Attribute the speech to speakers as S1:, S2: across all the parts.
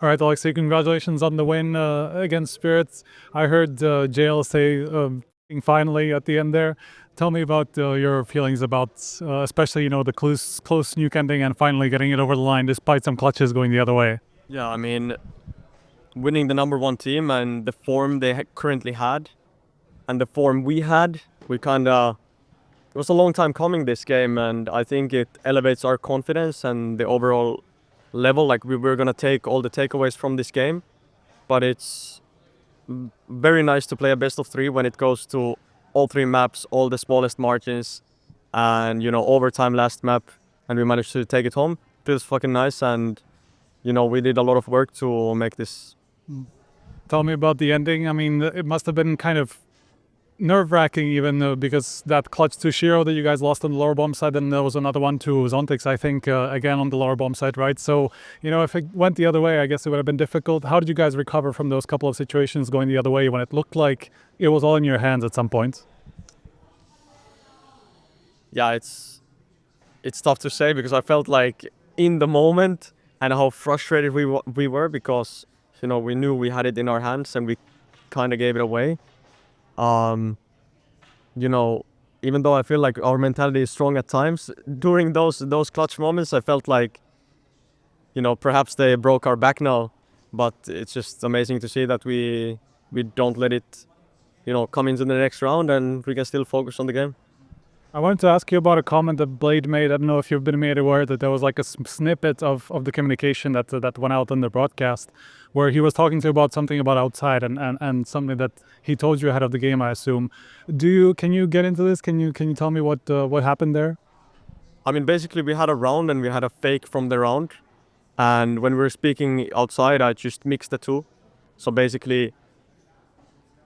S1: All right, Aleksib, congratulations on the win against Spirits. I heard JL say finally at the end there. Tell me about your feelings about, especially the close Nuke ending and finally getting it over the line despite some clutches going the other way.
S2: Yeah, I mean, winning the #1 team and the form they currently had, and the form we had, it was a long time coming, this game, and I think it elevates our confidence and the overall level. Like, we were gonna take all the takeaways from this game, but it's very nice to play a best of 3 when it goes to all 3 maps, all the smallest margins, and overtime last map, and we managed to take it home. Feels fucking nice, and we did a lot of work to make this.
S1: Tell me about the ending. I mean, it must have been kind of nerve-wracking even because that clutch to Shiro that you guys lost on the lower bomb side, and there was another one to Zontix, I think, again on the lower bomb side, right? So, if it went the other way, I guess it would have been difficult. How did you guys recover from those couple of situations going the other way when it looked like it was all in your hands at some point?
S2: Yeah, it's tough to say because I felt like in the moment and how frustrated we were because we knew we had it in our hands and we kind of gave it away. Even though I feel like our mentality is strong at times, during those clutch moments, I felt like, perhaps they broke our back now. But it's just amazing to see that we don't let it, come into the next round and we can still focus on the game.
S1: I wanted to ask you about a comment that Blade made. I don't know if you've been made aware that there was like a snippet of the communication that went out in the broadcast where he was talking to you about something about outside and something that he told you ahead of the game, I assume. Can you get into this? Can you tell me what happened there?
S2: I mean, basically we had a round and we had a fake from the round. And when we were speaking outside, I just mixed the two. So basically,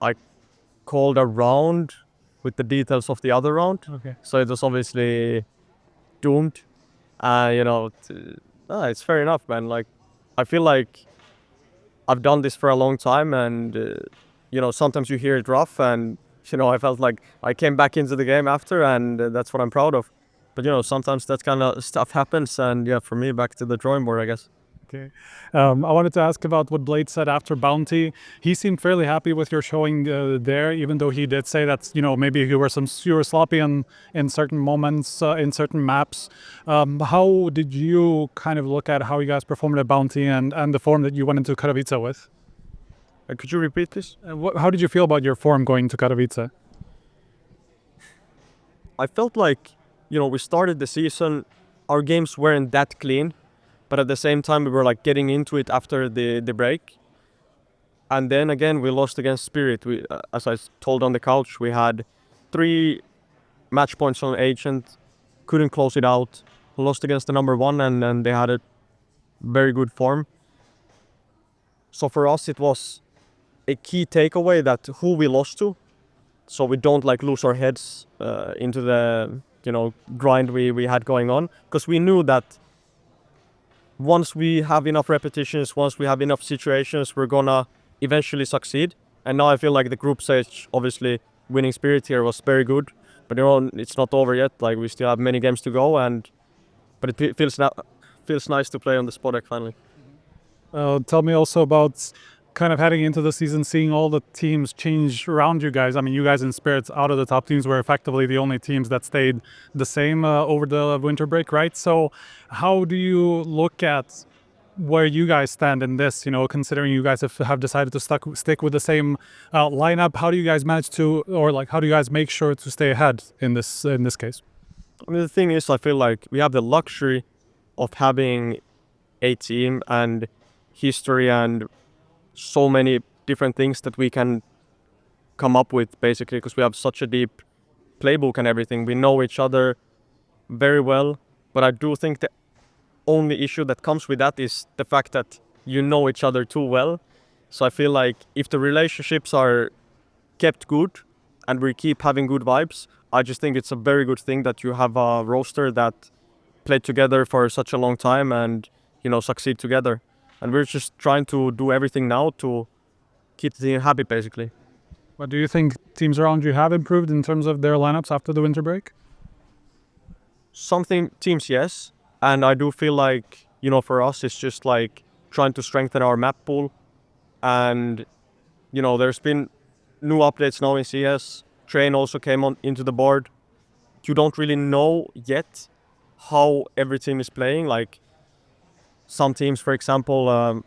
S2: I called a round with the details of the other round.
S1: Okay.
S2: So it was obviously doomed. It's fair enough, man. Like, I feel like I've done this for a long time, and sometimes you hear it rough, and I felt like I came back into the game after, and that's what I'm proud of. But sometimes that kind of stuff happens, and yeah, for me, back to the drawing board, I guess.
S1: Okay. I wanted to ask about what Blade said after Bounty. He seemed fairly happy with your showing there, even though he did say that, maybe you were sloppy in certain moments, in certain maps. How did you kind of look at how you guys performed at Bounty and the form that you went into Katowice with?
S2: Could you repeat this?
S1: How did you feel about your form going to Katowice?
S2: I felt like, we started the season, our games weren't that clean. But at the same time, we were like getting into it after the break. And then again, we lost against Spirit. As I told on the couch, we had 3 match points on Agent, couldn't close it out, lost against the #1, and then they had a very good form. So for us, it was a key takeaway that who we lost to, so we don't like lose our heads into the grind we had going on, because we knew that once we have enough repetitions, once we have enough situations, we're gonna eventually succeed. And now I feel like the group stage, obviously winning Spirit here was very good, but it's not over yet. Like, we still have many games to go, but it feels nice to play on the Spodek finally.
S1: Tell me also about kind of heading into the season, seeing all the teams change around you guys. I mean, you guys in Spirits, out of the top teams, were effectively the only teams that stayed the same over the winter break, right? So how do you look at where you guys stand in this, considering you guys have decided to stick with the same lineup? How do you guys manage to, or like, how do you guys make sure to stay ahead in this case?
S2: I mean, the thing is, I feel like we have the luxury of having a team and history and so many different things that we can come up with, basically, because we have such a deep playbook and everything. We know each other very well, but I do think the only issue that comes with that is the fact that you know each other too well. So I feel like if the relationships are kept good and we keep having good vibes, I just think it's a very good thing that you have a roster that played together for such a long time and succeed together. And we're just trying to do everything now to keep the team happy, basically.
S1: But do you think teams around you have improved in terms of their lineups after the winter break?
S2: Some teams, yes. And I do feel like, for us, it's just like trying to strengthen our map pool. And, you know, there's been new updates now in CS. Train also came on into the board. You don't really know yet how every team is playing. Like, some teams, for example,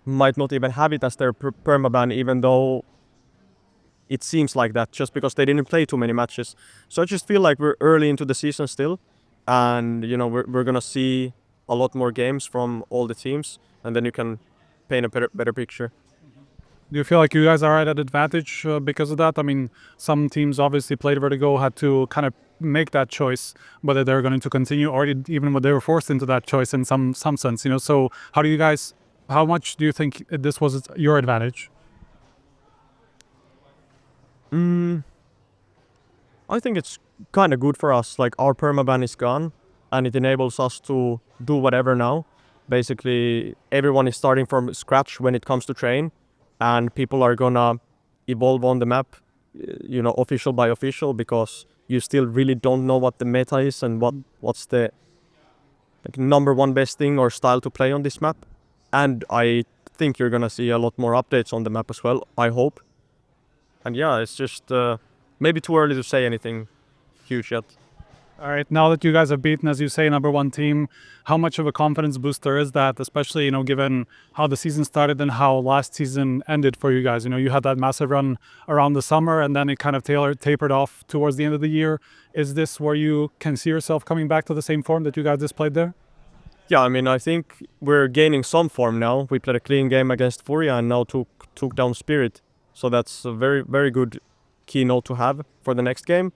S2: might not even have it as their permaban, even though it seems like that, just because they didn't play too many matches. So I just feel like we're early into the season still, and you know we're gonna see a lot more games from all the teams, and then you can paint a better picture.
S1: Do you feel like you guys are at an advantage because of that? I mean, some teams obviously played Vertigo, had to kind of make that choice whether they're going to continue, or even when they were forced into that choice in some sense. You know, so how do you guys? How much do you think this was your advantage?
S2: I think it's kind of good for us. Like, our permaban is gone, and it enables us to do whatever now. Basically, everyone is starting from scratch when it comes to train, and people are gonna evolve on the map, you know, official by official, because you still really don't know what the meta is and what's the like number one best thing or style to play on this map. And I think you're gonna see a lot more updates on the map as well, I hope. And yeah, it's just maybe too early to say anything huge yet.
S1: All right, now that you guys have beaten, as you say, number one team, how much of a confidence booster is that, especially, you know, given how the season started and how last season ended for you guys? You know, you had that massive run around the summer, and then it kind of tapered off towards the end of the year. Is this where you can see yourself coming back to the same form that you guys displayed there?
S2: Yeah, I mean, I think we're gaining some form now. We played a clean game against Furia and now took down Spirit. So that's a very, very good keynote to have for the next game.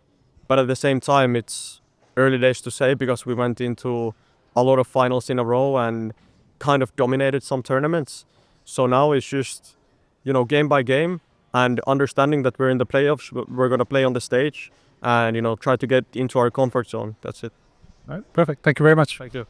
S2: But at the same time, it's early days to say, because we went into a lot of finals in a row and kind of dominated some tournaments. So now it's just, you know, game by game, and understanding that we're in the playoffs, we're going to play on the stage and, you know, try to get into our comfort zone. That's it.
S1: All right, perfect. Thank you very much.
S2: Thank you.